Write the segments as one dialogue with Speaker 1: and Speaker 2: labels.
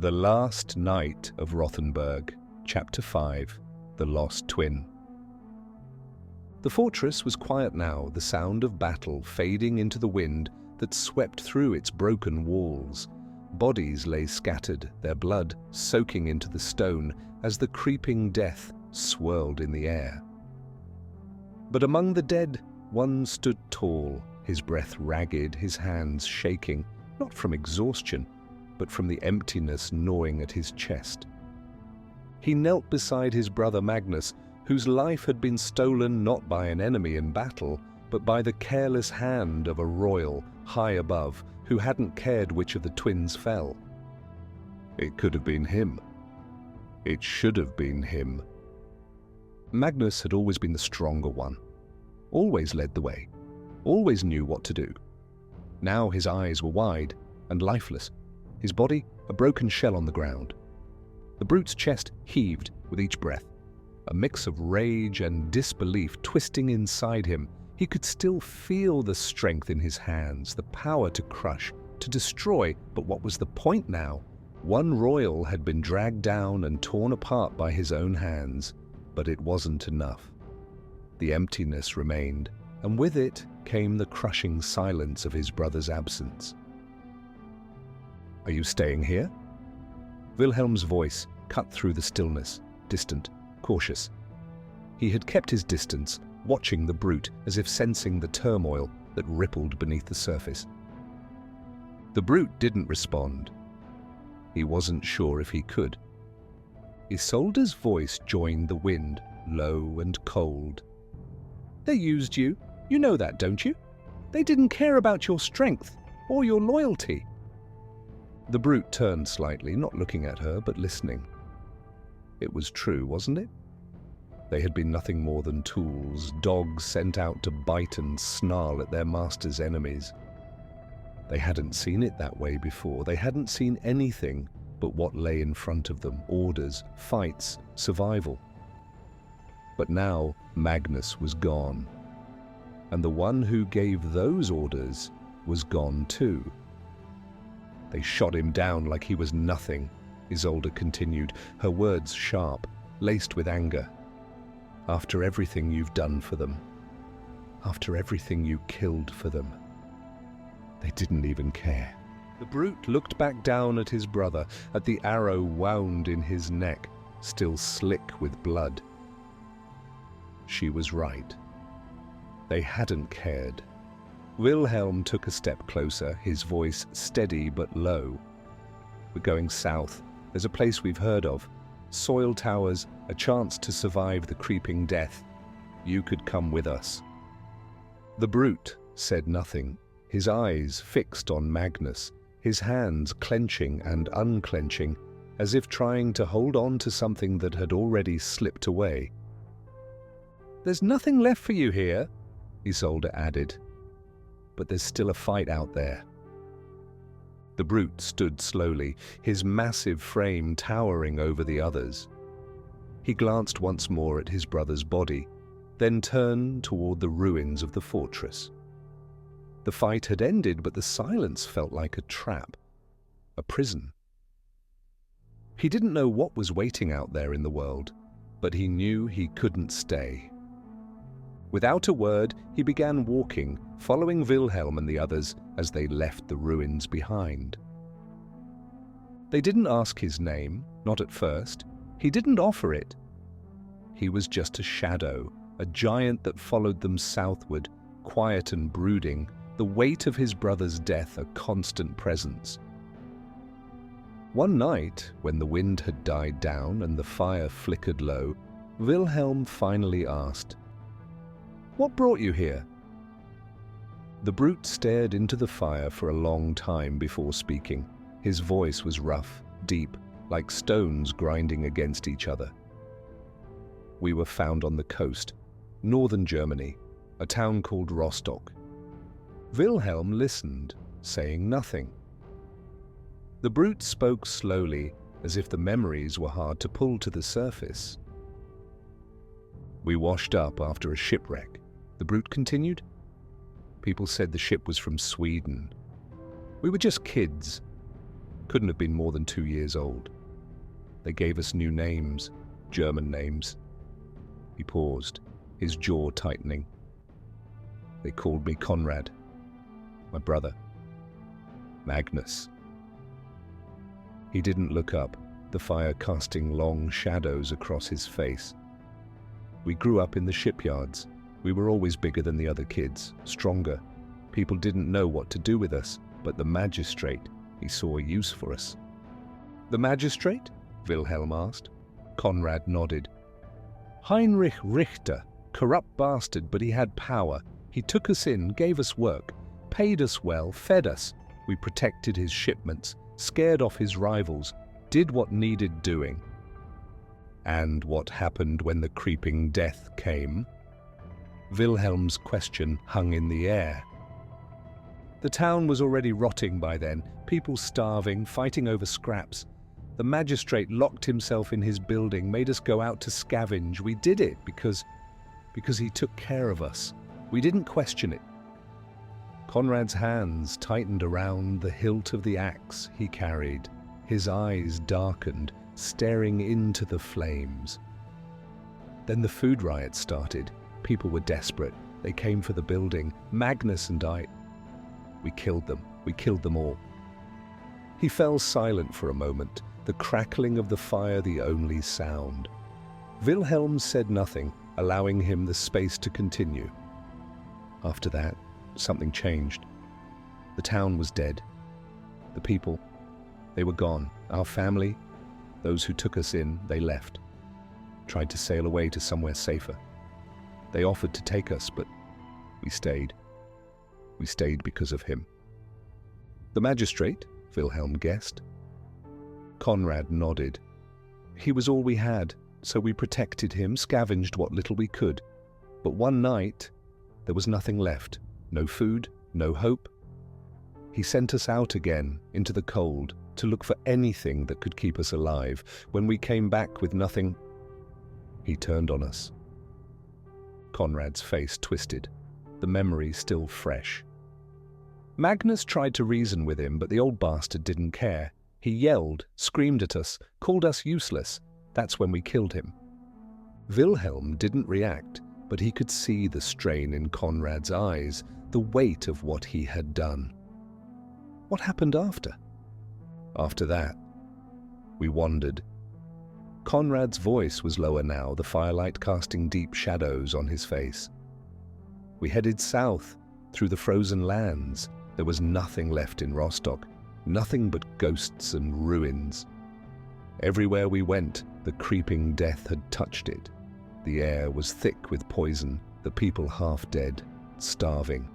Speaker 1: The Last Night of Rothenburg, Chapter 5, The Lost Twin. The fortress was quiet now, the sound of battle fading into the wind that swept through its broken walls. Bodies lay scattered, their blood soaking into the stone as the creeping death swirled in the air. But among the dead, one stood tall, his breath ragged, his hands shaking, not from exhaustion, but from the emptiness gnawing at his chest. He knelt beside his brother Magnus, whose life had been stolen not by an enemy in battle, but by the careless hand of a royal high above who hadn't cared which of the twins fell. It could have been him. It should have been him. Magnus had always been the stronger one, always led the way, always knew what to do. Now his eyes were wide and lifeless, his body a broken shell on the ground. The brute's chest heaved with each breath, a mix of rage and disbelief twisting inside him. He could still feel the strength in his hands, the power to crush, to destroy, but what was the point now? One royal had been dragged down and torn apart by his own hands, but it wasn't enough. The emptiness remained, and with it came the crushing silence of his brother's absence. "Are you staying here?" Wilhelm's voice cut through the stillness, distant, cautious. He had kept his distance, watching the brute as if sensing the turmoil that rippled beneath the surface. The brute didn't respond. He wasn't sure if he could. Isolde's voice joined the wind, low and cold. "They used you. You know that, don't you? They didn't care about your strength or your loyalty." The brute turned slightly, not looking at her, but listening. It was true, wasn't it? They had been nothing more than tools, dogs sent out to bite and snarl at their master's enemies. They hadn't seen it that way before. They hadn't seen anything but what lay in front of them: orders, fights, survival. But now Magnus was gone, and the one who gave those orders was gone too. "They shot him down like he was nothing," Isolde continued, her words sharp, laced with anger. "After everything you've done for them, after everything you killed for them, they didn't even care." The brute looked back down at his brother, at the arrow wound in his neck, still slick with blood. She was right. They hadn't cared. Wilhelm took a step closer, his voice steady but low. "We're going south. There's a place we've heard of. Soil towers, a chance to survive the creeping death. You could come with us." The brute said nothing, his eyes fixed on Magnus, his hands clenching and unclenching, as if trying to hold on to something that had already slipped away. "There's nothing left for you here," Isolde added. "But there's still a fight out there." The brute stood slowly, his massive frame towering over the others. He glanced once more at his brother's body, then turned toward the ruins of the fortress. The fight had ended, but the silence felt like a trap, a prison. He didn't know what was waiting out there in the world, but he knew he couldn't stay. Without a word, he began walking, following Wilhelm and the others as they left the ruins behind. They didn't ask his name, not at first. He didn't offer it. He was just a shadow, a giant that followed them southward, quiet and brooding, the weight of his brother's death a constant presence. One night, when the wind had died down and the fire flickered low, Wilhelm finally asked, "What brought you here?" The brute stared into the fire for a long time before speaking. His voice was rough, deep, like stones grinding against each other. "We were found on the coast, northern Germany, a town called Rostock." Wilhelm listened, saying nothing. The brute spoke slowly, as if the memories were hard to pull to the surface. "We washed up after a shipwreck," the brute continued. "People said the ship was from Sweden. We were just kids. Couldn't have been more than 2 years old. They gave us new names, German names. He paused, his jaw tightening. They called me Conrad, my brother, Magnus. He didn't look up, the fire casting long shadows across his face. We grew up in the shipyards. We were always bigger than the other kids, stronger. People didn't know what to do with us, but the magistrate, he saw a use for us. The magistrate? Wilhelm asked. Conrad nodded. Heinrich Richter, corrupt bastard, but he had power. He took us in, gave us work, paid us well, fed us. We protected his shipments, scared off his rivals, did what needed doing. And what happened when the creeping death came? Wilhelm's question hung in the air. The town was already rotting by then, people starving, fighting over scraps. The magistrate locked himself in his building, made us go out to scavenge. We did it because he took care of us. We didn't question it. Conrad's hands tightened around the hilt of the axe he carried. His eyes darkened, staring into the flames. Then the food riot started. People were desperate. They came for the building. Magnus and I, we killed them. We killed them all. He fell silent for a moment, the crackling of the fire the only sound. Wilhelm said nothing, allowing him the space to continue. After that, something changed. The town was dead. The people, they were gone. Our family, those who took us in, they left. Tried to sail away to somewhere safer. They offered to take us, but we stayed. We stayed because of him. The magistrate, Wilhelm guessed. Conrad nodded. He was all we had, so we protected him, scavenged what little we could. But one night, there was nothing left. No food, no hope. He sent us out again, into the cold, to look for anything that could keep us alive. When we came back with nothing, he turned on us. Conrad's face twisted, the memory still fresh. Magnus tried to reason with him, but the old bastard didn't care. He yelled, screamed at us, called us useless. That's when we killed him. Wilhelm didn't react, but he could see the strain in Conrad's eyes, the weight of what he had done. What happened after? After that, we wandered. Conrad's voice was lower now, the firelight casting deep shadows on his face. We headed south, through the frozen lands. There was nothing left in Rostock, nothing but ghosts and ruins. Everywhere we went, the creeping death had touched it. The air was thick with poison, the people half dead, starving.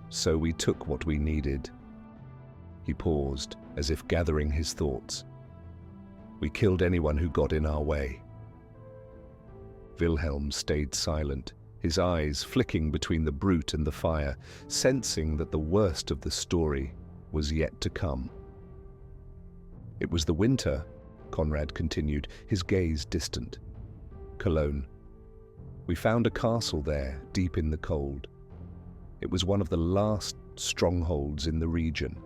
Speaker 1: So we took what we needed. He paused, as if gathering his thoughts. We killed anyone who got in our way. Wilhelm stayed silent, his eyes flicking between the brute and the fire, sensing that the worst of the story was yet to come. It was the winter, Conrad continued, his gaze distant. Cologne. We found a castle there, deep in the cold. It was one of the last strongholds in the region.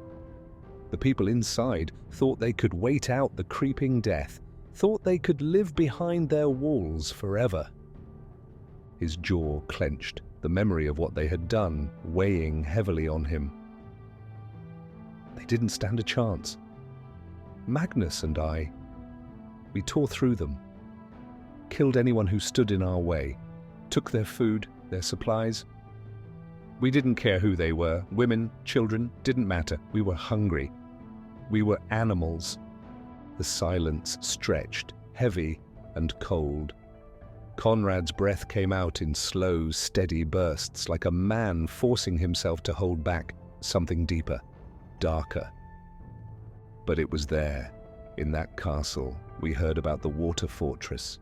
Speaker 1: The people inside thought they could wait out the creeping death, thought they could live behind their walls forever. His jaw clenched, the memory of what they had done weighing heavily on him. They didn't stand a chance. Magnus and I, we tore through them, killed anyone who stood in our way, took their food, their supplies. We didn't care who they were, women, children, didn't matter. We were hungry. We were animals. The silence stretched, heavy and cold. Conrad's breath came out in slow, steady bursts, like a man forcing himself to hold back something deeper, darker. But it was there, in that castle, we heard about the water fortress.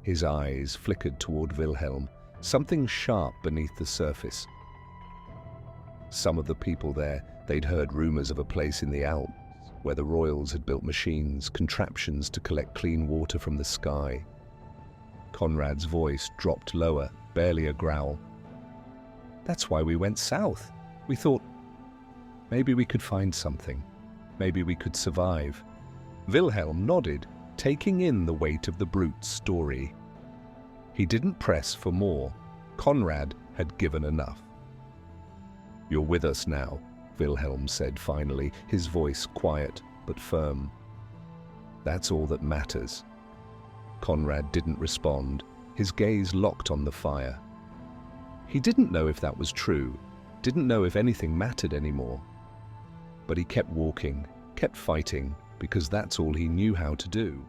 Speaker 1: His eyes flickered toward Wilhelm, something sharp beneath the surface. Some of the people there, they'd heard rumors of a place in the Alps where the royals had built machines, contraptions to collect clean water from the sky. Conrad's voice dropped lower, barely a growl. That's why we went south. We thought maybe we could find something. Maybe we could survive. Wilhelm nodded, taking in the weight of the brute's story. He didn't press for more. Conrad had given enough. "You're with us now," Wilhelm said finally, his voice quiet but firm. "That's all that matters." Conrad didn't respond, his gaze locked on the fire. He didn't know if that was true, didn't know if anything mattered anymore. But he kept walking, kept fighting, because that's all he knew how to do.